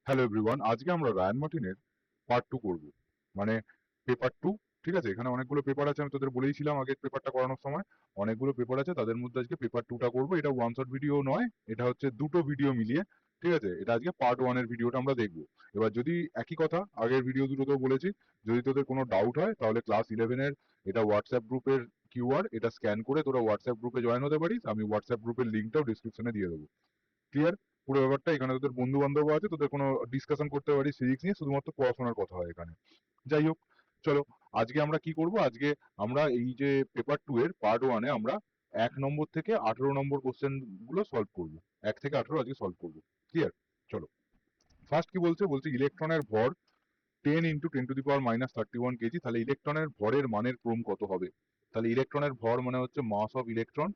Hello everyone, আজকে আমরা Ryan মার্টিনের পার্ট 2 করব। মানে পেপার 2। ঠিক আছে, এখানে অনেকগুলো পেপার আছে, আমি তোদের বলেইছিলাম আগের পেপারটা করানোর সময়। অনেকগুলো পেপার আছে, তাদের মধ্যে আজকে পেপার 2টা করবো। এটা ওয়ান শট ভিডিও নয়, এটা হচ্ছে দুটো ভিডিও মিলিয়ে। ঠিক আছে, এটা আজকে পার্ট 1 এর ভিডিওটা আমরা দেখবো। এবার যদি একই কথা আগের ভিডিও দুটোতেও বলেছি, যদি তোদের কোনো ডাউট হয় তাহলে ক্লাস 11 এর এটা হোয়াটসঅ্যাপ গ্রুপের কিউআর, এটা স্ক্যান করে তোরা হোয়াটসঅ্যাপ গ্রুপে জয়েন হতে পারিস। আমি হোয়াটসঅ্যাপ গ্রুপের লিঙ্কটাও ডিসক্রিপশনে দিয়ে দেবো। ক্লিয়ার পুরো ব্যাপারটা? এখানে তোদের বন্ধু বান্ধব আছে, তোদের কোনো ডিসকাশন করতে পারিস ফিজিক্স নিয়ে, শুধুমাত্র পড়াশোনার কথা হয় এখানে। যাই হোক, চলো আজকে আমরা কি করব। আজকে আমরা এই যে পেপার 2 এর পার্ট 1 এ আমরা 1 নম্বর থেকে 18 নম্বর কোশ্চেন গুলো সলভ করব। 1 থেকে 18 আজকে সলভ করব। ক্লিয়ার? চলো, ফার্স্ট কি বলছে, বলছে ইলেকট্রনের ভর 10 ইন্টু 10⁻31 কেজি। তাহলে ইলেকট্রনের ভরের মানের ক্রম কত হবে? তাহলে ইলেকট্রনের ভর মানে হচ্ছে মাস অফ ইলেকট্রন।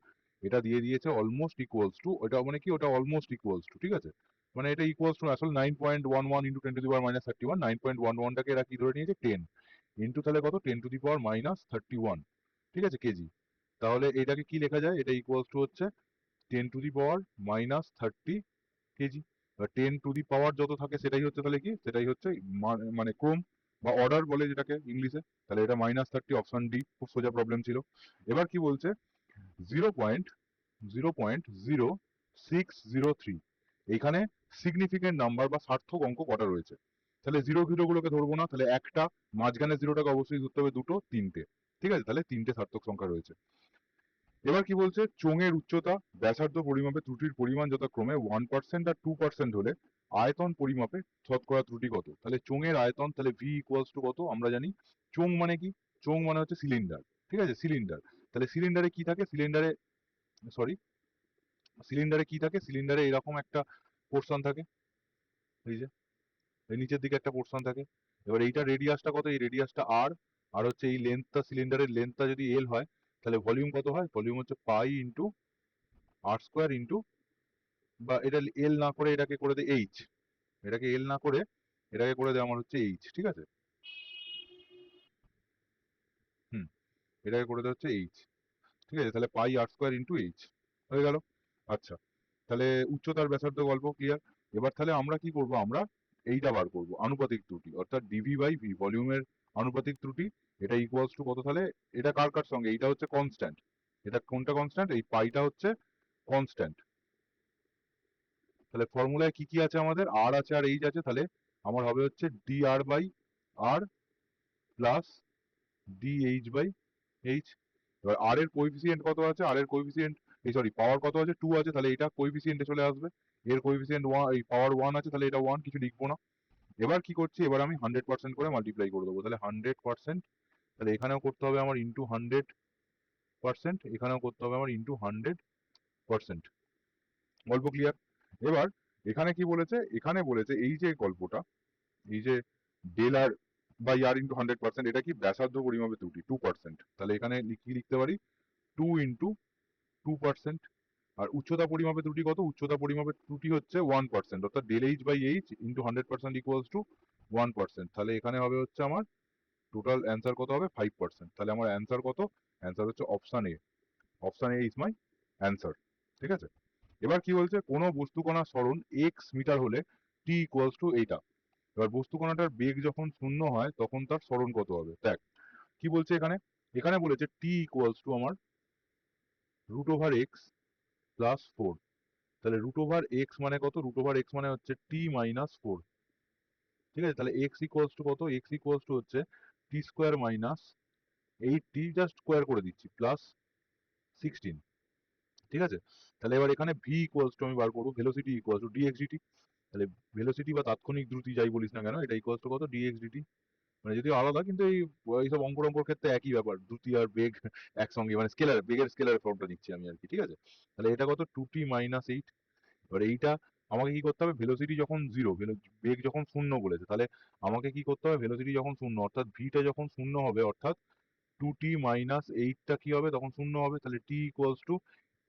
এটা দিয়ে দিয়েছে অলমোস্ট ইকুয়ালস টু, ওটা মানে কি, ওটা অলমোস্ট ইকুয়ালস টু, ঠিক আছে। মানে এটা ইকুয়ালস টু আসলে 9.11 ইন্টু 10⁻31। 9.11টাকে এরা কি ধরে নিয়েছে, 10 ইন্টু তাহলে কত, 10⁻31, ঠিক আছে, কেজি। তাহলে এটাকে কি লেখা যায়, এটা ইকুয়ালস টু হচ্ছে 10⁻30 কেজি। এবার 10 টু দি পাওয়ার যত থাকে সেটাই হচ্ছে তাহলে কি, সেটাই হচ্ছে মানে ক্রম বা অর্ডার বলে যেটাকে ইংলিশে। তাহলে এটা -30, অপশন ডি। খুব সোজা প্রবলেম ছিল। এবার কি বলছে, 0.0.0603 এইখানে সিগনিফিকেন্ট নাম্বার বা সার্থক অঙ্ক কটা রয়েছে। তাহলে জিরো জিরো গুলোকে ধরবো না, তাহলে একটা, মাঝখানে জিরোটাকে অবশ্যই ধরতে হবে দুটো, তিনটে। ঠিক আছে, তাহলে তিনটে সার্থক সংখ্যা রয়েছে। এবার কি বলছে, চোঙের উচ্চতা ব্যাসার্ধ পরিমাপে ত্রুটির পরিমাণ যথাক্রমে 1% আর 2% হলে আয়তন পরিমাপে শতকরা ত্রুটি কত? তাহলে চোঙের আয়তন, তাহলে ভি ইকুয়ালস টু কত আমরা জানি। চোঙ মানে কি, চোঙ মানে হচ্ছে সিলিন্ডার। ঠিক আছে, সিলিন্ডার। তাহলে সিলিন্ডারে কি থাকে, সিলিন্ডারে কি থাকে, সিলিন্ডারে এরকম একটা পোর্শন থাকে, এই যে এই নিচের দিকে একটা পোর্শন থাকে। এবার এইটা রেডিয়াসটা কত, এই রেডিয়াসটা আর, আর হচ্ছে এই লেন্থটা, সিলিন্ডারের লেন্থটা যদি এল হয়, তাহলে ভলিউম কত হয়, ভলিউম হচ্ছে পাই ইন্টু আর স্কোয়ার ইন্টু, বা এটা এল না করে এটাকে করে দেয় এইচ, এটাকে এল না করে এটাকে করে দেয় আমার হচ্ছে এইচ। ঠিক আছে, হুম, এটাকে করে দেওয়া হচ্ছে এইচ। ঠিক আছে, তাহলে পাই আর স্কোয়ার ইন্টু এইচ হয়ে গেল। আচ্ছা, তাহলে উচ্চতার ব্যাসার্ধ গল্প ক্লিয়ার। এবার তাহলে আমরা কি করব, আমরা এইটা বার করব, আনুপাতিক ত্রুটি, অর্থাৎ ডিভি বাই ভি, ভলিউমের আনুপাতিক ত্রুটি। এটা ইকুয়ালস টু কত, তাহলে এটা কার কার সঙ্গে, এইটা হচ্ছে কনস্ট্যান্ট, এটা কোনটা কনস্ট্যান্ট, এই পাইটা হচ্ছে কনস্ট্যান্ট। তাহলে ফর্মুলায় কি কি আছে আমাদের, আর আছে আর এইচ আছে, তাহলে আমার হবে হচ্ছে D R by R plus D H by H. এবার আর এর কোএফিসিয়েন্ট কত আছে, আর এর কোএফিসিয়েন্ট, এই সরি পাওয়ার কত আছে, 2 আছে, তাহলে এটা কোএফিসিয়েন্টে চলে আসবে। এর কোএফিসিয়েন্ট 1, এই পাওয়ার 1 আছে, তাহলে এটা 1, কিছু লিখবো না। এবার কি করছি, এবার আমি 100% করে মাল্টিপ্লাই করে দেবো। তাহলে 100%, তাহলে এখানেও করতে হবে আমার ইন্টু 100%, এখানেও করতে হবে আমার ইন্টু 100%। গল্প ক্লিয়ার? এবার এখানে কি বলেছে, এখানে বলেছে এই যে গল্পটা, এই যে del R by R into 100%, এটা কি ব্যাসার্ধ পরিমাপে ত্রুটি 2%। তাহলে এখানে কি লিখতে পারি, 2 ইন্টু 2%। আর উচ্চতা পরিমাপে ত্রুটি কত, উচ্চতা পরিমাপের ত্রুটি হচ্ছে 1%, অর্থাৎ del H by H into 100% equals to 1%। তাহলে এখানে হবে হচ্ছে আমার টোটাল অ্যান্সার কত হবে, 5%। তাহলে আমার অ্যান্সার কত, অ্যান্সার হচ্ছে option A. Option A is my answer. ঠিক আছে, এবার কি বলছে, কোনো বস্তুকণার সরণ এক্স মিটার হলে টি ইকুয়ালস টু এইটা। এবার বস্তুকণাটার বেগ যখন শূন্য হয় তখন তার সরণ কত হবে। দেখ কি বলছে এখানে, এখানে বলেছে টি ইকুয়ালস টু আমার √x প্লাস 4। তাহলে √x মানে কত, √x মানে হচ্ছে t-4। ঠিক আছে, তাহলে x ইকুয়ালস টু কত, x ইকুয়ালস টু হচ্ছে t square minus 8t, just square করে দিচ্ছি, প্লাস 16। ঠিক আছে, তাহলে এবার এখানে v ইকুয়ালস টু আমি বার করবো, velocity equals to dx dt। তাহলে ভেলোসিটি বা তাৎক্ষণিক দ্রুতি যাই বলিস না কেন, এটা ইকুয়ালস টু কত, dx dt। মানে যদিও আলাদা, কিন্তু এইসব অঙ্ক টঙ্কর ক্ষেত্রে একই ব্যাপার, দ্রুতি আর বেগ একসঙ্গে, মানে স্কেলার, বেগের স্কেলার ফর্মটা নিচ্ছি আমি আর কি। ঠিক আছে, তাহলে এটা কত, 2t-8। এবার এইটা আমাকে কি করতে হবে, ভেলোসিটি যখন জিরো, বেগ যখন শূন্য বলেছে, তাহলে আমাকে কি করতে হবে, ভেলোসিটি যখন শূন্য, অর্থাৎ ভিটা যখন শূন্য হবে, অর্থাৎ 2t-8টা কি হবে, তখন শূন্য হবে। তাহলে t ইকুয়ালস টু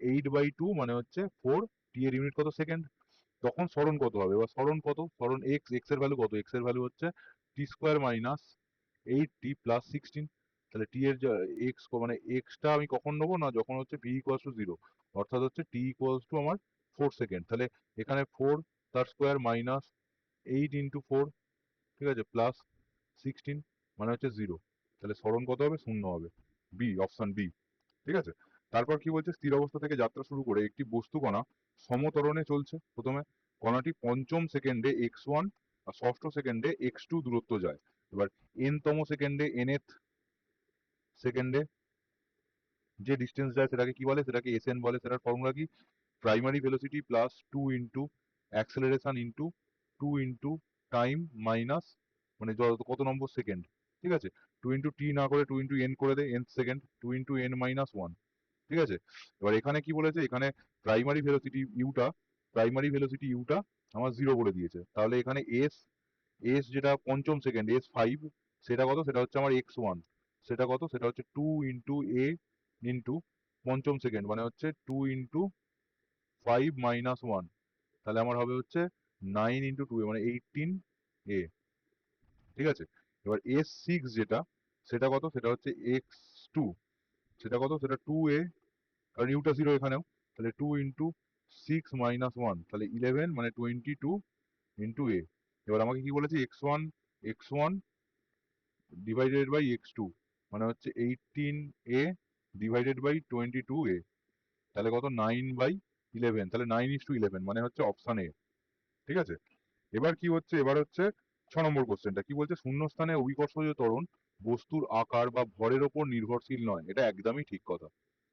8/2 মানে হচ্ছে 4। টি এর ইউনিট কত, সেকেন্ড। তখন সরণ কত হবে, এবার সরণ কত, সরণ এক্স, এক্স এর ভ্যালু কত, এক্স এর ভ্যালু হচ্ছে t square minus 8t plus 16। তাহলে টি এর এক্স মানে এক্সটা আমি কখন নেবো না, যখন হচ্ছে ভি ইকুয়ালস টু 0, অর্থাৎ হচ্ছে টি ইকুয়ালস টু আমার 4 সেকেন্ড। তাহলে এখানে 4 তার স্কোয়ার মাইনাস 8 ইন্টু 4, ঠিক আছে, প্লাস 16 মানে হচ্ছে 0। তাহলে সরণ কত হবে? 0 হবে। B, option B. ঠিক আছে। তারপর কি বলছে? স্থির অবস্থা থেকে যাত্রা শুরু করে একটি বস্তু কণা সমত্বরণে চলছে। প্রথমে কণাটি পঞ্চম সেকেন্ডে x1 আর ষষ্ঠ সেকেন্ডে x2 দূরত্ব যায়। এবার n-তম সেকেন্ডে nth সেকেন্ডে যে ডিস্টেন্স যায় সেটাকে কি বলে? সেটাকে SN বলে। সেটার ফর্মুলা কি? Primary velocity plus 2 into acceleration into 2 into time minus মানে কত নম্বর সেকেন্ড। ঠিক আছে। 2 ইন্টু টি না করে 2 ইন্টু n করে দে, nth second, 2 into n minus 1। ঠিক আছে। এবার এখানে কি বলেছে? এখানে প্রাইমারি ভেলোসিটি ইউটা আমার 0 বলে দিয়েছে। তাহলে এখানে এস যেটা পঞ্চম সেকেন্ড, S5, সেটা কত? সেটা হচ্ছে আমার x1। সেটা কত? সেটা হচ্ছে 2 ইন্টু a ইন্টু পঞ্চম সেকেন্ড মানে হচ্ছে 2 ইন্টু 5 মাইনাস 1। তাহলে আমার হবে হচ্ছে 9 ইন্টু 2 মানে 18a। ঠিক আছে। এবার S6 যেটা, সেটা কত? সেটা হচ্ছে x2। সেটা কত? সেটা 2a, কারণ ইউটা 0 এখানেও। তাহলে 2 ইন্টু 6 মাইনাস 1, তাহলে 11 মানে 22 ইন্টু a। এবার আমাকে কি বলেছে? x1 ডিভাইডেড বাই x2 মানে হচ্ছে 18a ডিভাইডেড বাই 22a। তাহলে কত? 9/11। তাহলে 9:11 মানে হচ্ছে অপশন এ। ঠিক আছে। এবার কি হচ্ছে? এবার হচ্ছে 6 নম্বর কোশ্চেনটা কি বলছে? শূন্যস্থানে অভিকর্ষজ ত্বরণ বস্তুর আকার বা ভরের ওপর নির্ভরশীল নয়। এটা একদমই ঠিক কথা।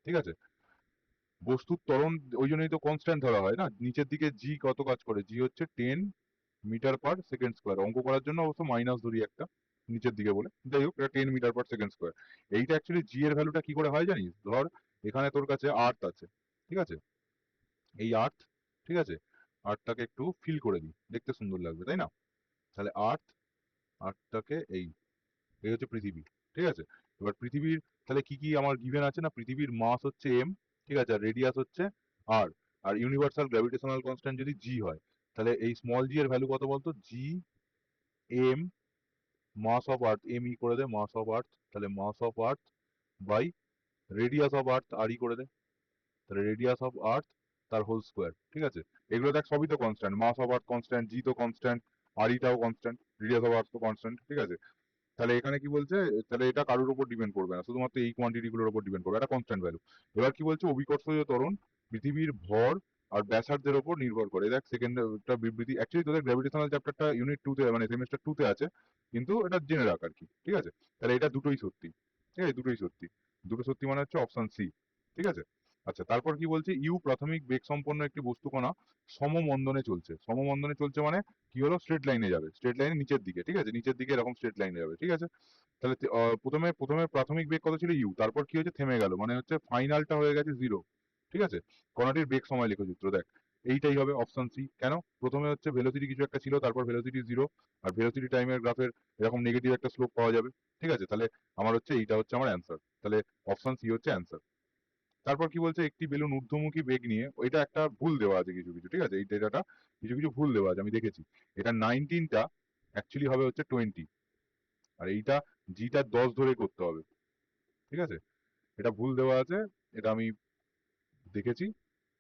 ঠিক আছে। বস্তুর ত্বরণ ওই জন্যই তো কনস্ট্যান্ট ধরা হয় না। নিচের দিকে জি কত কাজ করে? জি হচ্ছে 10 মিটার পার সেকেন্ড স্কোয়ার। অঙ্ক করার জন্য অবশ্য মাইনাস ধরি একটা নিচের দিকে বলে, যাই হোক, এটা 10 মিটার পার সেকেন্ড স্কোয়ার। এইটা অ্যাকচুয়ালি জি এর ভ্যালুটা কি করে হয় জানিস? ধর এখানে তোর কাছে আর্থ আছে। ঠিক আছে। এই আর্থ, ঠিক আছে, আর্থটাকে একটু ফিল করে দিই, দেখতে সুন্দর লাগবে, তাই না? তাহলে আর্থটাকে এই এই হচ্ছে পৃথিবী। ঠিক আছে। এবার পৃথিবীর তাহলে কি কি আমার গিভেন আছে না? পৃথিবীর মাস হচ্ছে m, ঠিক আছে, আর রেডিয়াস হচ্ছে r, আর ইউনিভার্সাল গ্র্যাভিটেশনাল কনস্ট্যান্ট যদি g হয়, তাহলে এই স্মল g এর ভ্যালু কত বলতো? g m mass of earth, m e করে দে, মাস অফ আর্থ, তাহলে mass of earth by radius of earth, r e করে দে, তাহলে রেডিয়াস অফ আর্থ তার হোল স্কোয়ার। ঠিক আছে। এগুলো দেখ সবই তো constant, mass of earth constant, g তো কনস্ট্যান্ট, আর ইটাও কনস্ট্যান্ট, রেডিয়াস অফ আর্থ তো কনস্ট্যান্ট। ঠিক আছে। তাহলে এখানে কি বলছে? তাহলে এটা কারোর উপর ডিপেন্ড করবে না, শুধুমাত্র এই কোয়ান্টিটি গুলোর উপর ডিপেন্ড করবে, এটা কনস্ট্যান্ট ভ্যালু। এবার কি বলছে? অভিকর্ষজ ত্বরণ পৃথিবীর ভর আর ব্যাসার্ধের উপর নির্ভর করে। দেখ সেকেন্ডটা বিবৃতি, অ্যাকচুয়ালি তোদের গ্র্যাভিটেশনাল চ্যাপ্টারটা ইউনিট 2 তে মানে সেমিস্টার 2 তে আছে, কিন্তু এটা জেনে রাখ আর কি। ঠিক আছে। তাহলে এটা দুটোই সত্যি। ঠিক আছে, দুটোই সত্যি। দুটো সত্যি মানে হচ্ছে অপশন সি। ঠিক আছে। আচ্ছা, তারপর কি বলছে? ইউ প্রাথমিক বেগ সম্পন্ন একটি বস্তুকণা সমমন্দনে চলছে। সমমন্দনে চলছে মানে কি হলো? স্ট্রেট লাইনে যাবে, স্ট্রেট লাইনে নিচের দিকে। ঠিক আছে, নিচের দিকে এরকম স্ট্রেট লাইনে যাবে। ঠিক আছে। তাহলে প্রথমে প্রথমে প্রাথমিক বেগ কত ছিল? ইউ। তারপর কি হয়েছে? থেমে গেল, মানে হচ্ছে ফাইনালটা হয়ে গেছে 0। ঠিক আছে। কণাটির বেগ সময় লেখচিত্র দেখ, এইটাই হবে অপশন সি। কেন? প্রথমে হচ্ছে ভেলোসিটি কিছু একটা ছিল, তারপর ভেলোসিটি 0, আর ভেলোসিটি টাইমের গ্রাফের এরকম নেগেটিভ একটা স্লোপ পাওয়া যাবে। ঠিক আছে। তাহলে আমার হচ্ছে এইটা হচ্ছে আমার অ্যান্সার। তাহলে অপশন সি হচ্ছে অ্যান্সার। তারপর কি বলছে? একটি বেলুন ঊর্ধ্বমুখী বেগ নিয়ে, ওইটা একটা ভুল দেওয়া আছে কিছু কিছু। ঠিক আছে। এই ডেটাটা কিছু কিছু ভুল দেওয়া আছে, আমি দেখেছি। এটা 19টা অ্যাকচুয়ালি হবে হচ্ছে 20, আর এইটা জিটা 10 ধরে করতে হবে। ঠিক আছে। এটা ভুল দেওয়া আছে, এটা আমি দেখেছি।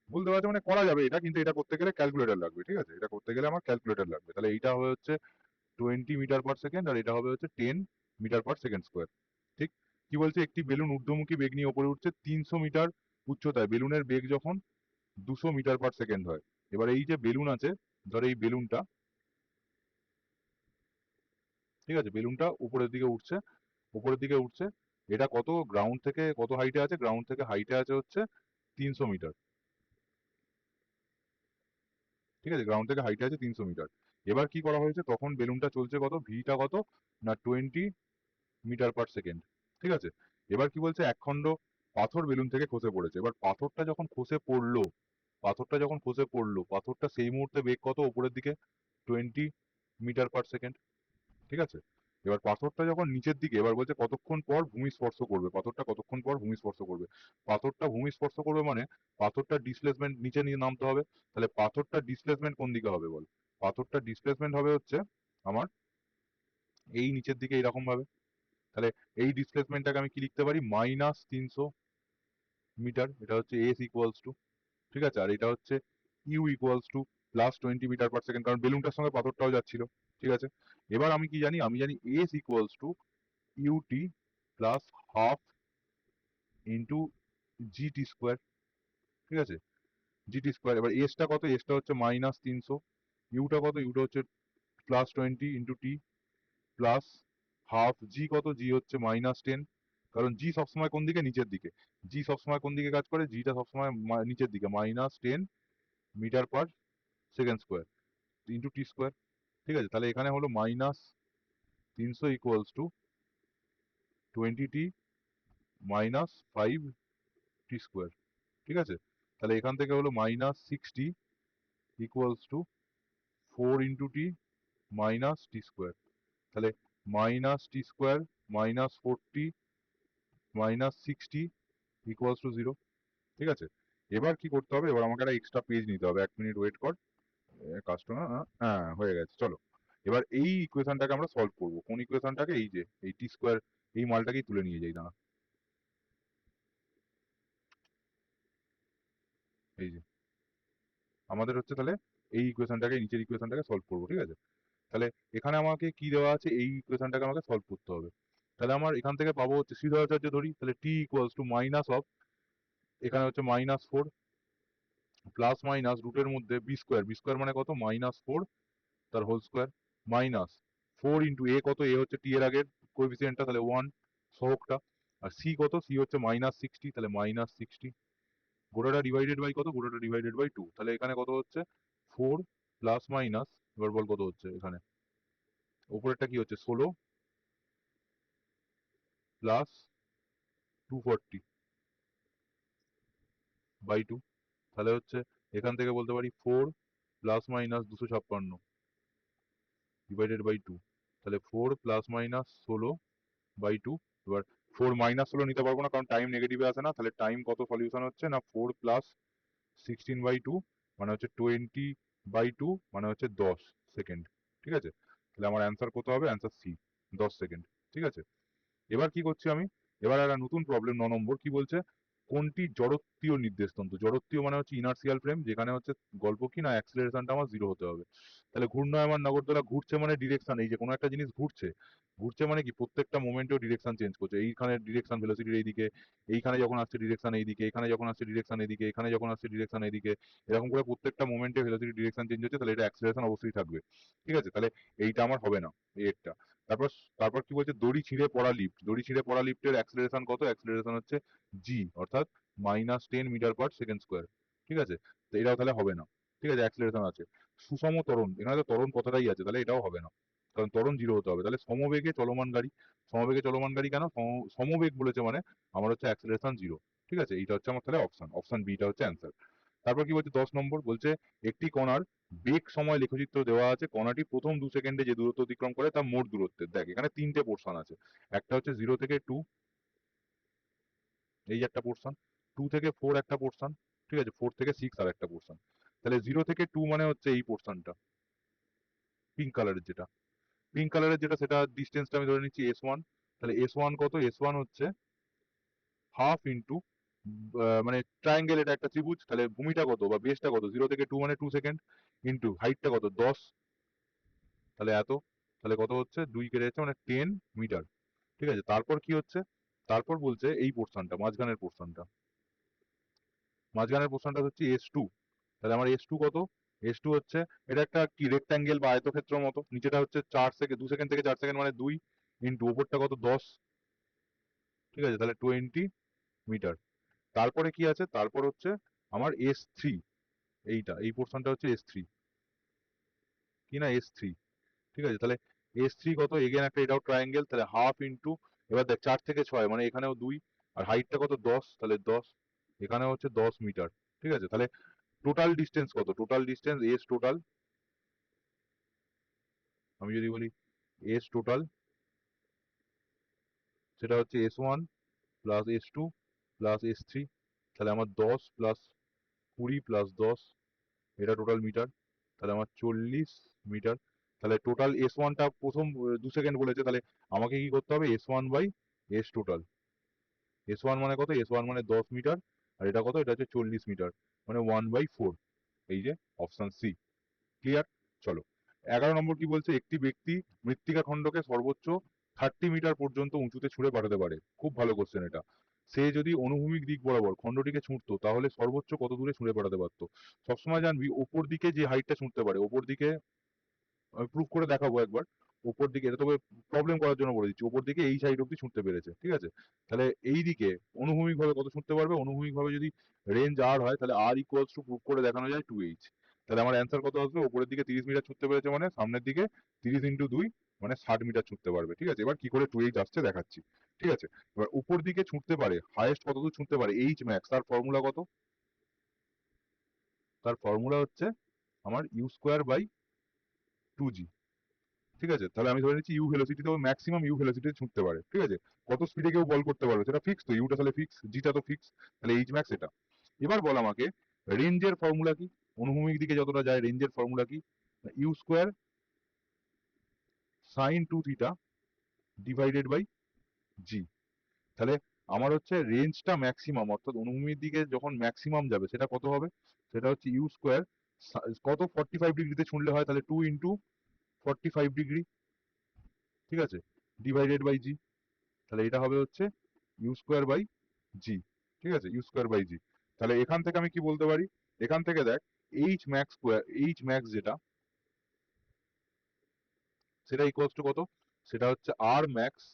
ভুল দেওয়া আছে মানে করা যাবে এটা, কিন্তু এটা করতে গেলে ক্যালকুলেটর লাগবে। ঠিক আছে। এটা করতে গেলে আমার ক্যালকুলেটর লাগবে। তাহলে এইটা হবে হচ্ছে 20 মিটার পার সেকেন্ড, আর এটা হবে হচ্ছে 10 মিটার পার সেকেন্ড স্কোয়ার। ঠিক। কি বলছে? একটি বেলুন ঊর্ধ্বমুখী বেগ নিয়ে ওপরে উঠছে 300 মিটার উচ্চতায়। বেলুনের বেগ যখন 200 মিটার পার সেকেন্ড হয়। এবার এই যে বেলুন আছে, ধর এই বেলুনটা, ঠিক আছে, বেলুনটা উপরের দিকে উঠছে, উপরের দিকে উঠছে। এটা কত গ্রাউন্ড থেকে কত হাইটে আছে? গ্রাউন্ড থেকে হাইটে আছে হচ্ছে 300 মিটার। ঠিক আছে। গ্রাউন্ড থেকে হাইটে আছে 300 মিটার। এবার কি করা হয়েছে? তখন বেলুনটা চলছে কত? ভিটা কত? না 20 মিটার পার সেকেন্ড। ঠিক আছে। এবার কি বলছে? একখণ্ড পাথর বেলুন থেকে খসে পড়েছে। এবার পাথরটা যখন খসে পড়লো, পাথরটা সেই মুহূর্তে বেগ কত উপরের দিকে? 20 মিটার পার সেকেন্ড। ঠিক আছে। এবার পাথরটা যখন নিচের দিকে, এবার বলছে কতক্ষণ পর ভূমি স্পর্শ করবে। পাথরটা কতক্ষণ পর ভূমি স্পর্শ করবে? পাথরটা ভূমি স্পর্শ করবে মানে পাথরটা ডিসপ্লেসমেন্ট নিচে নিয়ে নামতে হবে। তাহলে পাথরটা ডিসপ্লেসমেন্ট কোন দিকে হবে বল? পাথরটা ডিসপ্লেসমেন্ট হবে হচ্ছে আমার এই নিচের দিকে এরকম ভাবে। তাহলে এই ডিসপ্লেসমেন্টটাকে আমি কি লিখতে পারি? -300 মিটার। এটা হচ্ছে এস ইকুয়ালস টু, ঠিক আছে, আর এটা হচ্ছে U equals to plus 20 metre per second, কারণ বেলুনটার সঙ্গে পাথরটাও যাচ্ছিল, ঠিক আছে। এবার আমি কি জানি, আমি জানি S equals to UT plus half into GT square, ঠিক আছে, জিটি স্কোয়ার। এবার এসটা কত, এসটা হচ্ছে -300, ইউটা কত, ইউটা হচ্ছে plus 20 into T plus half, জি কত, জি হচ্ছে -10, কারণ জি সবসময় কোন দিকে, নিচের দিকে। জি সবসময় কোন দিকে কাজ করে, জিটা সবসময় নিচের দিকে, -10 metre per second square into t square, ঠিক আছে। তাহলে এখানে হলো -300 equals to 20t -5t square, ঠিক আছে। তাহলে এখান থেকে হলো -60 equals to 4 into T -t square. তাহলে -t স্কোয়ার -40 -60 ইকুয়ালস টু 0, ঠিক আছে। এবার কি করতে হবে, এবার আমাকে একটা এক্সট্রা পেজ নিতে হবে, 1 মিনিট ওয়েট কর। কাজটা না, হ্যাঁ হয়ে গেছে, চলো। এবার এই ইকুয়েশনটাকে আমরা সলভ করবো। কোন ইকুয়েশনটাকে, এই যে এই টি স্কোয়ার, এই মালটাকেই তুলে নিয়ে যাই, দাঁড়া। এই যে আমাদের হচ্ছে তাহলে এই ইকুয়েশনটাকে, নিচের ইকুয়েশনটাকে সলভ করবো, ঠিক আছে। তাহলে এখানে আমাকে কি দেওয়া আছে, এই ইকুয়েশনটাকে আমাকে সলভ করতে হবে। তাহলে আমার এখান থেকে পাবো হচ্ছে সিদ্ধাচার্য ধরি, তাহলে টি ইকুয়ালস টু মাইনাস অফ, এখানে হচ্ছে -4 প্লাস মাইনাস রুটের মধ্যে বি স্কোয়ার, বি স্কোয়ার মানে কত, -4 তার হোল স্কোয়ার -4 ইন্টু এ কত, এ হচ্ছে টি এর আগের কোএফিসিয়েন্টটা, তাহলে 1 সহগটা। আর সি কত, সি হচ্ছে -60, তাহলে -60 গোটাটা ডিভাইডেড বাই কত, গোটাটা ডিভাইডেড বাই 2, তাহলে এখানে কত হচ্ছে 4 প্লাস মাইনাস, এবার বল কত হচ্ছে এখানে, উপরেরটা কি হচ্ছে 16 প্লাস 240 বাই 2, তাহলে হচ্ছে এখান থেকে বলতে পারি 4 প্লাস মাইনাস 256 ডিভাইডেড বাই 2, তাহলে 4 প্লাস মাইনাস 16 বাই 2। এবার 4 -16 নিতে পারবো না, কারণ টাইম নেগেটিভে আসে না, তাহলে টাইম কত সলিউশন হচ্ছে না, 4 প্লাস 16 বাই 2 মানে হচ্ছে 20 বাই 2 মানে হচ্ছে 10 সেকেন্ড, ঠিক আছে। তাহলে আমার অ্যান্সার কত হবে, অ্যান্সার সি, 10 সেকেন্ড, ঠিক আছে। এবার কি করছি আমি, এবার একটা নতুন প্রবলেম 9 নম্বর, কি বলছে, কোনটি জড়ত্বীয় নির্দেশতন্ত্র, জড়ত্বীয় মানে হচ্ছে ইনার্সিয়াল ফ্রেম, যেখানে হচ্ছে গল্প কি না, অ্যাক্সিলারেশনটা আমার 0 হতে হবে। তাহলে ঘূর্ণায়মান নগরদোলা ঘুরছে মানে ডিরেকশন, এই যে কোনো একটা জিনিস ঘুরছে, ঘুরছে মানে কি প্রত্যেকটা মোমেন্টেও ডিরেকশন চেঞ্জ করছে, এইখানে ডিরেকশন ভেলোসিটির এইদিকে, এইখানে যখন আসছে ডিরেকশন এইদিকে, এখানে যখন আসছে ডিরেকশন এইদিকে, এখানে যখন আসছে ডিরেকশন এইদিকে, এরকম করে প্রত্যেকটা মোমেন্টে ভেলোসিটি ডিরেকশন চেঞ্জ হচ্ছে, তাহলে এটা অ্যাক্সিলারেশন অবশ্যই থাকবে, ঠিক আছে। তাহলে এইটা আমার হবে না, এই একটা। তারপর তারপর কি বলছে, দড়ি ছিঁড়ে পড়া লিফট, দড়ি ছিঁড়ে পড়া লিফটের অ্যাক্সিলারেশন কত, অ্যাক্সিলারেশন হচ্ছে জি, অর্থাৎ -10 মিটার পার সেকেন্ড স্কোয়ার, ঠিক আছে। তো এটাও তাহলে হবে না, ঠিক আছে, অ্যাক্সিলারেশন আছে। সুষম ত্বরণ, এখানে তো ত্বরণ কথাটাই আছে, তাহলে এটাও হবে না, কারণ ত্বরণ 0 হতে হবে। তাহলে সমবেগে চলমান গাড়ি, সমবেগে চলমান গাড়ি কেন, সমবেগ বলেছে মানে আমার হচ্ছে অ্যাক্সিলারেশন 0, ঠিক আছে। এইটা হচ্ছে আমার তাহলে অপশন, অপশন বিটা হচ্ছে অ্যান্সার। তারপর কি বলছে 10 নম্বর, বলছে একটি কণার বেগ সময় লেখচিত্র দেওয়া আছে, কণাটি প্রথম 2 সেকেন্ডে যে দূরত্ব অতিক্রম করে তার মোট দূরত্বের। দেখ এখানে 3টে পোর্শন আছে, একটা হচ্ছে 0 থেকে 2, এই যে একটা পোর্শন, 2 থেকে 4 একটা পোর্শন, ঠিক আছে, 4 থেকে 6 আর একটা পোর্শন। তাহলে 0 থেকে 2 মানে হচ্ছে এই পোর্শনটা, পিঙ্ক কালারের যেটা, পিঙ্ক কালারের যেটা, সেটা ডিস্টেন্সটা আমি ধরে নিচ্ছি S1। তাহলে S1 কত, S1 হচ্ছে হাফ ইন্টু, মানে ট্রায়াঙ্গেল, এটা একটা ত্রিভুজ, তাহলে ভূমিটা কত বা বেসটা কত, 0 থেকে 2 মানে 2 সেকেন্ড, ইন্টু হাইটটা কত 10, তাহলে এত, তাহলে কত হচ্ছে 2 কেটে যাচ্ছে মানে 10 মিটার, ঠিক আছে। তারপর কি হচ্ছে, তারপর বলছে এই পোর্শনটা, মাঝখানের পোর্শনটা, মাঝখানের পোর্শনটা হচ্ছে S2। তাহলে আমার S2 কত, S2 হচ্ছে, এটা একটা কি রেক্ট্যাঙ্গেল বা আয়তক্ষেত্রের মতো, নিচেটা হচ্ছে 4 সেকেন্ড, 2 সেকেন্ড থেকে 4 সেকেন্ড মানে 2, ইন্টু ওপরটা কত 10, ঠিক আছে, তাহলে 20 মিটার। তারপরে কি আছে, তারপর হচ্ছে আমার S3, এইটা, এই পোর্শনটা হচ্ছে S3, কি না S3, ঠিক আছে। তাহলে S3 কত, এগেন একটা এটাও ট্রায়াঙ্গেল, তাহলে হাফ ইন্টু, এবার দেখ 4 থেকে 6 মানে এখানেও 2, আর হাইটটা কত 10, তাহলে 10, এখানে হচ্ছে 10 মিটার, ঠিক আছে। তাহলে টোটাল ডিস্টেন্স কত, টোটাল ডিস্টেন্স এস টোটাল, আমি যদি বলি এস টোটাল, সেটা হচ্ছে S1 plus S2 plus S3, তাহলে আমার 10 প্লাস 20 প্লাস 10, এটা টোটাল মিটার, তাহলে আমার 40 মিটার। তাহলে টোটাল S1টা প্রথম 2 সেকেন্ড বলেছে, তাহলে আমাকে কি করতে হবে, S1 by S total, S1 মানে কত, S1 মানে 10 মিটার, আর এটা কত, এটা হচ্ছে 40 মিটার, মানে 1/4, এই যে অপশন সি। ক্লিয়ার? চলো 11 নম্বর কি বলছে, একটি ব্যক্তি মৃত্তিকা খণ্ডকে সর্বোচ্চ 30 মিটার পর্যন্ত উঁচুতে ছুঁড়ে পাঠাতে পারে। খুব ভালো কোশ্চেন এটা। সে যদি অনুভূমিক দিক বরাবর খণ্ডটিকে ছুঁড়তো তাহলে সর্বোচ্চ কত দূরে ছুঁড়ে পাঠাতে পারতো? সবসময় জানবি ওপর দিকে যে হাইটটা ছুঁড়তে পারে, ওপর দিকে আমি প্রুফ করে দেখাবো একবার। ওপর দিকে, এটা তবে প্রবলেম করার জন্য বলে দিচ্ছি, ওপর দিকে এই সাইড অব্দি ছুঁড়তে পেরেছে, ঠিক আছে? তাহলে এই দিকে অনুভূমিক ভাবে কত ছুঁড়তে পারবে? অনুভূমিক ভাবে যদি রেঞ্জ আর হয় তাহলে আর ইকুয়ালস টু প্রুফ করে দেখানো যায় 2h। তাহলে আমার অ্যান্সার কত আসবে? উপরের দিকে 30 মিটার ছুঁড়তে পেরেছে মানে সামনের দিকে 30 ইন্টু 2 মানে 60 মিটার ছুঁড়তে পারবে, ঠিক আছে? এবার কি করে 2h আসছে দেখাচ্ছি, ঠিক আছে? এবার উপর দিকে ছুঁড়তে পারে, হাইয়েস্ট কতদূর ছুঁড়তে পারে? এইচ ম্যাক্স, তার ফর্মুলা কত? তার ফর্মুলা হচ্ছে আমার ইউ স্কোয়ার বাই 2g, ঠিক আছে? তাহলে আমি ধরে নিচ্ছি ইউ ভেলোসিটিতে ও ম্যাক্সিমাম ইউ ভেলোসিটিতে ছুটতে পারে, ঠিক আছে? কত স্পিডে কেউ বল করতে পারবে সেটা ফিক্স, তো ইউটা তাহলে ফিক্স, জিটা তো ফিক্স, তাহলে এইচ ম্যাক্স এটা। এবার বল আমাকে রেঞ্জের ফর্মুলা কি? অনুভূমিক দিকে যতটা যায় রেঞ্জের ফর্মুলা কি? U square sine 2 theta divided by g. তাহলে আমার হচ্ছে রেঞ্জটা ম্যাক্সিমাম, অর্থাৎ অনুভূমিক দিকে যখন ম্যাক্সিমাম যাবে সেটা কত হবে? সেটা হচ্ছে ইউ স্কোয়ার কত 45 ডিগ্রিতে ছুঁড়লে হয়, তাহলে 2 ইন্টু 45 ডিগ্রি, ঠিক আছে, ডিভাইডেড বাই জি। তাহলে এটা হবে হচ্ছে ইউ স্কোয়ার বাই জি, ঠিক আছে? You square by g. তাহলে এখান থেকে আমি কি বলতে পারি? এখান থেকে দেখ H max square, H max যেটা, সেটা ইকুয়ালস টু কত? সেটা হচ্ছে আর ম্যাক্স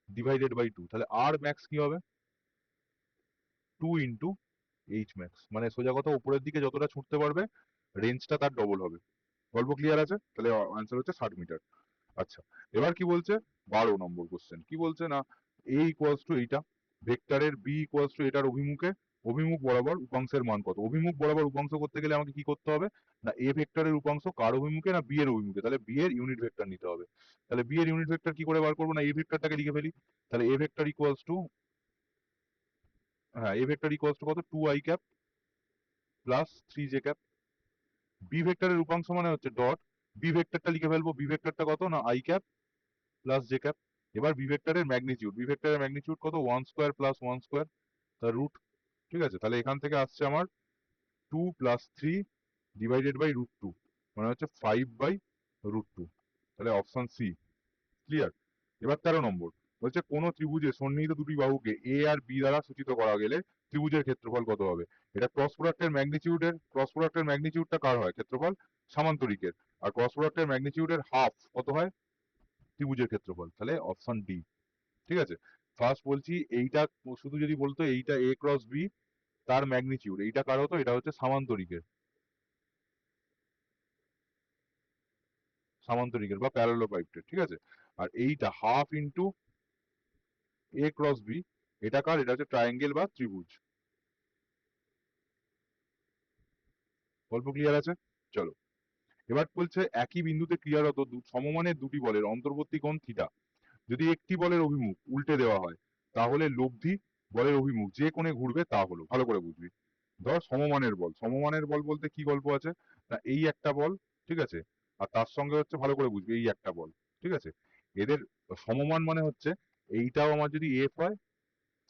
ডিভাইডেড বাই 2। তাহলে আর ম্যাক্স কি হবে? 2 ইন্টু এইচ ম্যাক্স, মানে সোজা কথা উপরের দিকে যতটা ছুটতে পারবে রেঞ্জটা তার ডবল হবে। গল্প ক্লিয়ার আছে? তাহলে আনসার হচ্ছে 60 মিটার। আচ্ছা, এবার কি বলছে? 12 নম্বর কোশ্চেন কি বলছে না, এ ইকুয়ালস টু এইটা, ভেক্টরের বি ইকুয়ালস টু এটার অভিমুখে, অভিমুখ বরাবর উপাংশের মান কত? অভিমুখ বরাবর উপাংশ করতে গেলে আমাকে কি করতে হবে? না এ ভেক্টরের উপাংশ কার অভিমুখে? না বি এর অভিমুখে, তাহলে বি এর ইউনিট ভেক্টর নিতে হবে। তাহলে বি এর ইউনিট ভেক্টর কি করে বার করবো? না এ ভেক্টরটাকে লিখে ফেলি। তাহলে এ ভেক্টর ইকুয়ালস টু, হ্যাঁ এ ভেক্টর ইকুয়ালস টু কত? 2i cap plus 3j cap. B ভেক্টরের উপাংশ মানে হচ্ছে ডট, বি ভেক্টরটা লিখে ফেলবো, বি ভেক্টরটা কত? না i cap plus J cap. এবার বি ভেক্টরের ম্যাগনিটিউড, বি ভেক্টরের ম্যাগনিটিউড কত? 1 স্কোয়ার প্লাস 1 স্কোয়ার তার রুট, ঠিক আছে? তাহলে এখান থেকে আসছে আমার 2 প্লাস 3 ডিভাইডেড বাই √2 মানে হচ্ছে 5 বাই √2। তাহলে অপশন সি ক্লিয়ার। এবার 13 নম্বর বলছে কোন ত্রিভুজে সন্নিহিত দুটি বাহুকে এ আর বি দ্বারা সূচিত করা গেলে ত্রিভুজের ক্ষেত্রফল কত হবে? এটা ক্রস প্রোডাক্টের ম্যাগনিটিউডের, ক্রস প্রোডাক্টের ম্যাগনিটিউডটা কার হয় ক্ষেত্রফল? সামান্তরিকের। আর ক্রস প্রোডাক্টের ম্যাগনিটিউডের হাফ কত হয়? ত্রিভুজের ক্ষেত্রফল। তাহলে অপশন ডি, ঠিক আছে? ফার্স্ট বলছি এইটা শুধু যদি বলতো এইটা এ ক্রস বি তার ম্যাগনিটিউড, এইটা কার হতো? এটা হচ্ছে সামান্তরিকের, সামান্তরিকের বা প্যারালোপাইপটের, ঠিক আছে? আর এইটা হাফ ইন্টু এ ক্রস বি, এটা কার? এটা হচ্ছে ট্রায়াঙ্গেল বা ত্রিভুজ। গল্প ক্লিয়ার আছে? চলো এবার বলছে একই বিন্দুতে ক্রিয়ারত সমমানের দুটি বলের অন্তর্বর্তী কোণ থিটা যদি একটি বলের অভিমুখ উল্টে দেওয়া হয় তাহলে লব্ধি বলের অভিমুখ যে কোণে ঘুরবে তা হলো, ভালো করে বুঝবি। ধর সমমানের বল, সমমানের বল বলতে কি গল্প আছে? না এই একটা বল, ঠিক আছে, আর তার সঙ্গে হচ্ছে ভালো করে বুঝবি এই একটা বল, ঠিক আছে? এদের সমমান মানে হচ্ছে এইটাও আমার যদি এফ হয়,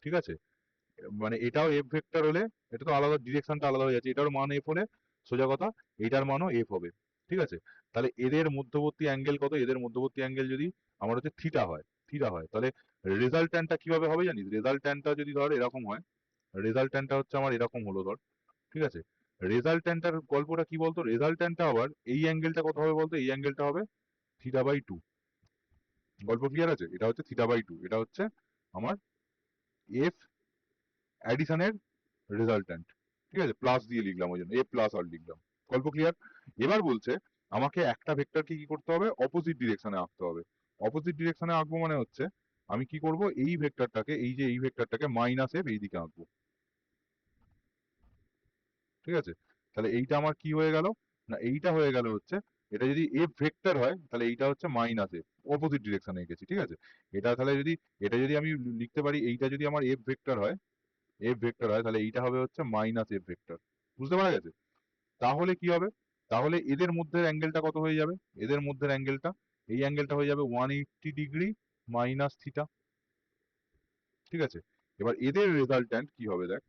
ঠিক আছে, মানে এটাও এফ ভেক্টর হলে, এটা তো আলাদা ডিরেকশনটা আলাদা হয়ে যাচ্ছে, এটার মান এফ হলে সোজা কথা এইটার মানও এফ হবে, ঠিক আছে? তাহলে এদের মধ্যবর্তী অ্যাঙ্গেল কত? এদের মধ্যবর্তী অ্যাঙ্গেল যদি আমার হচ্ছে থিটা হয়, থিটা হয়, তাহলে রেজাল্ট্যান্টটা কিভাবে হবে জানিস? রেজাল্ট্যান্টটা যদি ধর এরকম হয়, রেজাল্ট্যান্টটা হচ্ছে আমার এরকম হলো ধর, ঠিক আছে? রেজাল্ট্যান্টটার গল্পটা কি বলতো? রেজাল্ট্যান্টটা আবার এই অ্যাঙ্গেলটা কত হবে বলতো? এই অ্যাঙ্গেলটা হবে থিটা বাই 2। গল্প ক্লিয়ার আছে? এটা হচ্ছে থিটা বাই 2, এটা হচ্ছে আমার এফ অ্যাডিশনের রেজাল্ট্যান্ট, ঠিক আছে? প্লাস দিয়ে লিখলাম, ওই জন্য এ প্লাস আর লিখলাম। গল্প ক্লিয়ার? এবার বলছে আমাকে একটা ভেক্টরকে কি করতে হবে? অপোজিট ডিরেকশনে আঁকতে হবে। অপোজিট ডিরেকশনে আঁকবো মানে হচ্ছে আমি কি করব? এই ভেক্টরটাকে, এই যে এই ভেক্টরটাকে মাইনাস এফ এই দিকে আঁকবো, ঠিক আছে? তাহলে এইটা আমার কি হয়ে গেল? না এইটা হয়ে গেল হচ্ছে, এটা যদি এফ ভেক্টর হয় তাহলে এইটা হচ্ছে মাইনাস এফ, অপোজিট ডিরেকশনে এঁকেছি, ঠিক আছে? এটা তাহলে যদি, এটা যদি আমি লিখতে পারি, এইটা যদি আমার এফ ভেক্টর হয়, এফ ভেক্টর হয়, তাহলে এইটা হবে হচ্ছে মাইনাস এফ ভেক্টর। বুঝতে পারা গেছে? তাহলে কি হবে? তাহলে এদের মধ্যে অ্যাঙ্গেলটা কত হয়ে যাবে? এদের মধ্যে অ্যাঙ্গেলটা, এই অ্যাঙ্গেলটা হয়ে যাবে 180 ডিগ্রি মাইনাস থিটা, ঠিক আছে? এবার এদের রেজাল্ট্যান্ট কি হবে দেখ,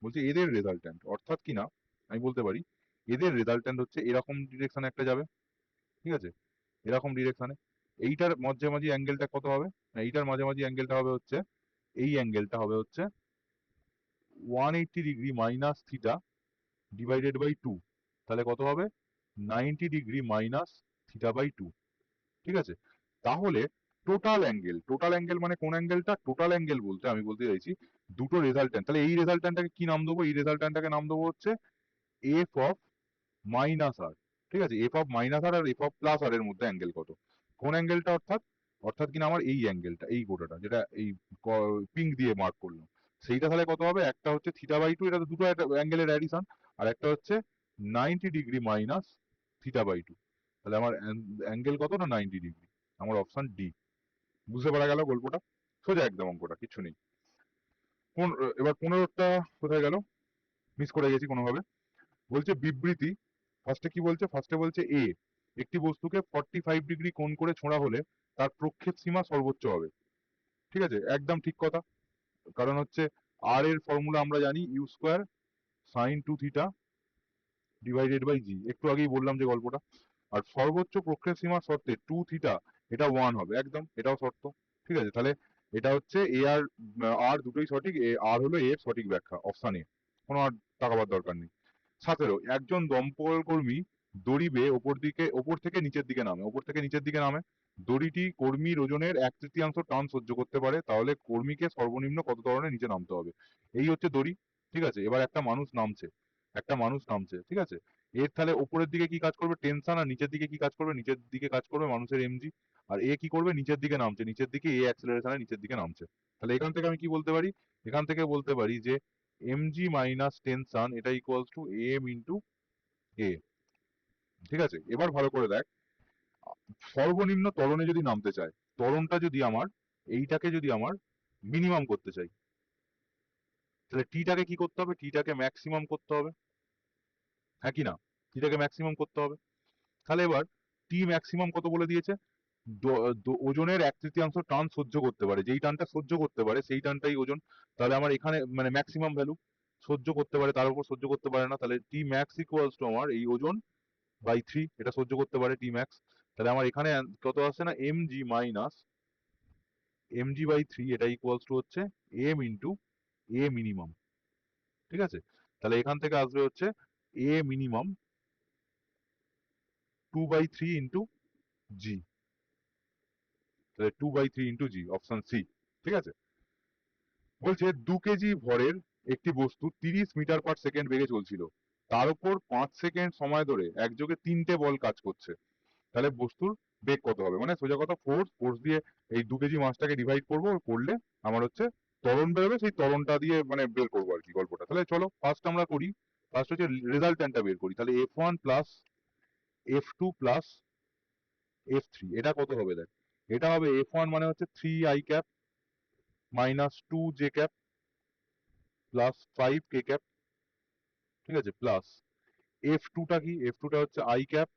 বলছে এদের রেজাল্ট্যান্ট অর্থাৎ কি না, আমি বলতে পারি এদের রেজাল্টেন্ট হচ্ছে এরকম ডিরেকশনে একটা যাবে, ঠিক আছে, এরকম ডিরেকশনে। এইটার মাঝামাঝি অ্যাঙ্গেলটা কত হবে? না, এইটার মাঝামাঝি অ্যাঙ্গেলটা হবে হচ্ছে, এই অ্যাঙ্গেলটা হবে হচ্ছে 180 degree minus theta divided by 2, তাহলে কত হবে? 90 ডিগ্রি মাইনাস থিটা বাই 2, ঠিক আছে। তাহলে টোটাল অ্যাঙ্গেল মানে কোন অ্যাঙ্গেলটা? টোটাল অ্যাঙ্গেল বলতে আমি বলতে চাইছি দুটো রেজাল্টেন্ট, তাহলে এই রেজাল্টেন্টটাকে কি নাম দেবো? এই রেজাল্টেন্টটাকে নাম দেবো হচ্ছে এফ অফ মাইনাস আর, ঠিক আছে। এফ অফ মাইনাস আর আর এফ অফ প্লাস আর এর মধ্যে অ্যাঙ্গেল কত? কোন অ্যাঙ্গেলটা? অর্থাৎ অর্থাৎ কিনা আমার এই অ্যাঙ্গেলটা, এই গোটাটা যেটা এই পিঙ্ক দিয়ে মার্ক করলাম, সেইটা তাহলে কত হবে? একটা হচ্ছে থিটা বাই 2, এটা তো দুটো অ্যাঙ্গেলের অ্যাডিশন, আর একটা হচ্ছে 90 ডিগ্রি মাইনাস থিটা বাই 2, তাহলে আমার অ্যাঙ্গেল কত? না 90 ডিগ্রি। আমার অপশন ডি। বুঝতে পারা গেল গল্পটা? সোজা একদম অঙ্কটা, কিছু নেই। এবার 15টা কোথায় গেল? মিস করে গেছি কোনোভাবে। বলছে বিবৃতি, ফার্স্টে কি বলছে? ফার্স্টে বলছে এ একটি বস্তুকে 45 ডিগ্রি কোণ করে ছোঁড়া হলে তার প্রক্ষেপ সীমা সর্বোচ্চ হবে, ঠিক আছে, একদম ঠিক কথা। কারণ হচ্ছে আর এর ফর্মুলা আমরা জানি u square sine 2 theta divided by g, একটু আগেই বললাম যে গল্পটা। আর সর্বোচ্চ প্রক্ষেপ সীমার শর্তে 2 থিটা এটা 1 হবে, একদম এটাও শর্ত, ঠিক আছে। তাহলে এটা হচ্ছে এ আর আর দুটোই সঠিক, আর হলো এর সঠিক ব্যাখ্যা, অপশন এ, কোনো আর তাকাবার দরকার নেই। 17 একজন দমকল কর্মী দড়ি বেয়ে ওপর থেকে নিচের দিকে নামে, ওপর থেকে নিচের দিকে নামে। দড়িটি কর্মীর ওজনের 1/3 টান সহ্য করতে পারে, তাহলে কর্মীকে সর্বনিম্ন কত ধরনের নিচে নামতে হবে? এই হচ্ছে দড়ি, ঠিক আছে। এবার একটা মানুষ নামছে, ঠিক আছে। এর তাহলে ওপরের দিকে কি কাজ করবে? টেনশন। আর নিচের দিকে কি কাজ করবে? নিচের দিকে কাজ করবে মানুষের এমজি। আর এ কি করবে? নিচের দিকে নামছে, নিচের দিকে এ অ্যাক্সেলারেশনে নিচের দিকে নামছে। তাহলে এখান থেকে আমি কি বলতে পারি? এখান থেকে বলতে পারি যে mg মাইনাস টেনশন এটা ইকুয়ালস টু এম ইন্টু এ, ঠিক আছে। এবার ভালো করে দেখ, সর্বনিম্ন ত্বরণে যদি নামতে চায়, ত্বরণটা যদি আমার এইটাকে যদি আমার মিনিমাম করতে চাই, তাহলে টিটাকে কি করতে হবে? টিটাকে ম্যাক্সিমাম করতে হবে, হ্যাঁ কি না? টিটাকে ম্যাক্সিমাম করতে হবে। তাহলে এবার টি ম্যাক্সিমাম কত বলে দিয়েছে? ওজনের 1/3 টান সহ্য করতে পারে, যেই টানটা সহ্য করতে পারে সেই টানটাই ওজন। তাহলে আমার এখানে মানে ম্যাক্সিমাম ভ্যালু, সহ্য করতে পারে তার উপর সহ্য করতে পারে না, তাহলে টি ম্যাক্স ইকুয়ালস টু আমার এই ওজন বাই 3, এটা সহ্য করতে পারে টি ম্যাক্স। তাহলে আমার এখানে কত আসছে? না এমজি মাইনাস এমজি বাই 3, এটা ইকুয়ালস টু হচ্ছে এম ইন্টু এ মিনিমাম, ঠিক আছে। তাহলে এখান থেকে আসবে হচ্ছে এ মিনিমাম 2/3 ইন্টু জি, তাহলে 2/3 ইন্টু জি, অপশন সি, ঠিক আছে। বলছে 2 কেজি ভরের একটি বস্তু 30 মিটার পার সেকেন্ড বেগে চলছিল, তার উপর 5 সেকেন্ড সময় ধরে একযোগে 3টে বল কাজ করছে, তাহলে বস্তুর বেগ কত হবে? মানে সোজা কথা, ফোর্স দিয়ে এই 2 কেজি মাসটাকে ডিভাইড করবো, করলে আমার হচ্ছে ত্বরণ বেরোবে, সেই ত্বরণটা দিয়ে মানে বের করবো আর কি গল্পটা। তাহলে চলো ফার্স্ট আমরা করি, ফার্স্ট হচ্ছে রেজাল্ট্যান্টটা বের করি। তাহলে F1 plus F2 plus F3 এটা কত হবে? দেখ, এটা হবে F1 মানে হচ্ছে 3i cap minus 2j cap plus 5k cap, ঠিক আছে, প্লাস F2 টা কি? F2 টা হচ্ছে i cap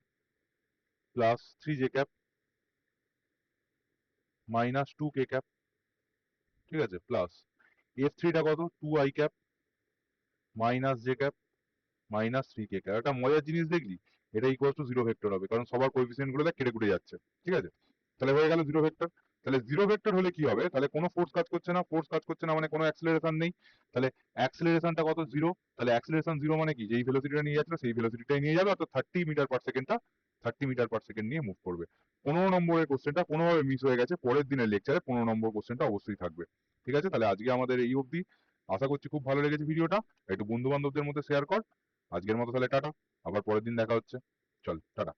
plus 3j cap minus 2k cap, ঠিক আছে, প্লাস F3 টা কত? 2i cap minus j cap minus 3k cap. একটা মজার জিনিস দেখলি, এটা ইকুয়াল টু জিরো ভেক্টর হবে, কারণ সবার কোএফিসিয়েন্ট গুলো দেখ কেটে কুটে যাচ্ছে, ঠিক আছে। তাহলে হয়ে গেল জিরো ভেক্টর। তাহলে জিরো ভেক্টর হলে কি হবে? তাহলে কোনো ফোর্স কাজ করছে না, ফোর্স কাজ করছে না মানে কোনো অ্যাক্সিলারেশন নেই। তাহলে অ্যাক্সিলারেশনটা কত? জিরো। তাহলে অ্যাক্সিলারেশন জিরো মানে কি? যেই ভেলোসিটিটা নিয়ে যাচ্ছে সেই ভেলোসিটিটাই নিয়ে যাবে, অর্থাৎ 30 মিটার পার সেকেন্ডটা 30 মিটার পার সেকেন্ড নিয়ে মুভ করবে। 15 নম্বরের কোশ্চেনটা কোনোভাবে মিস হয়ে গেছে, পরের দিনের লেকচারে 15 নম্বর কোশ্চেনটা অবশ্যই থাকবে, ঠিক আছে। তাহলে আজকে আমাদের এই অবধি, আশা করছি খুব ভালো লেগেছে ভিডিওটা, একটু বন্ধু বান্ধবদের মধ্যে শেয়ার কর। আজকের মতো তাহলে টাটা, আবার পরের দিন দেখা হচ্ছে, চল টাটা।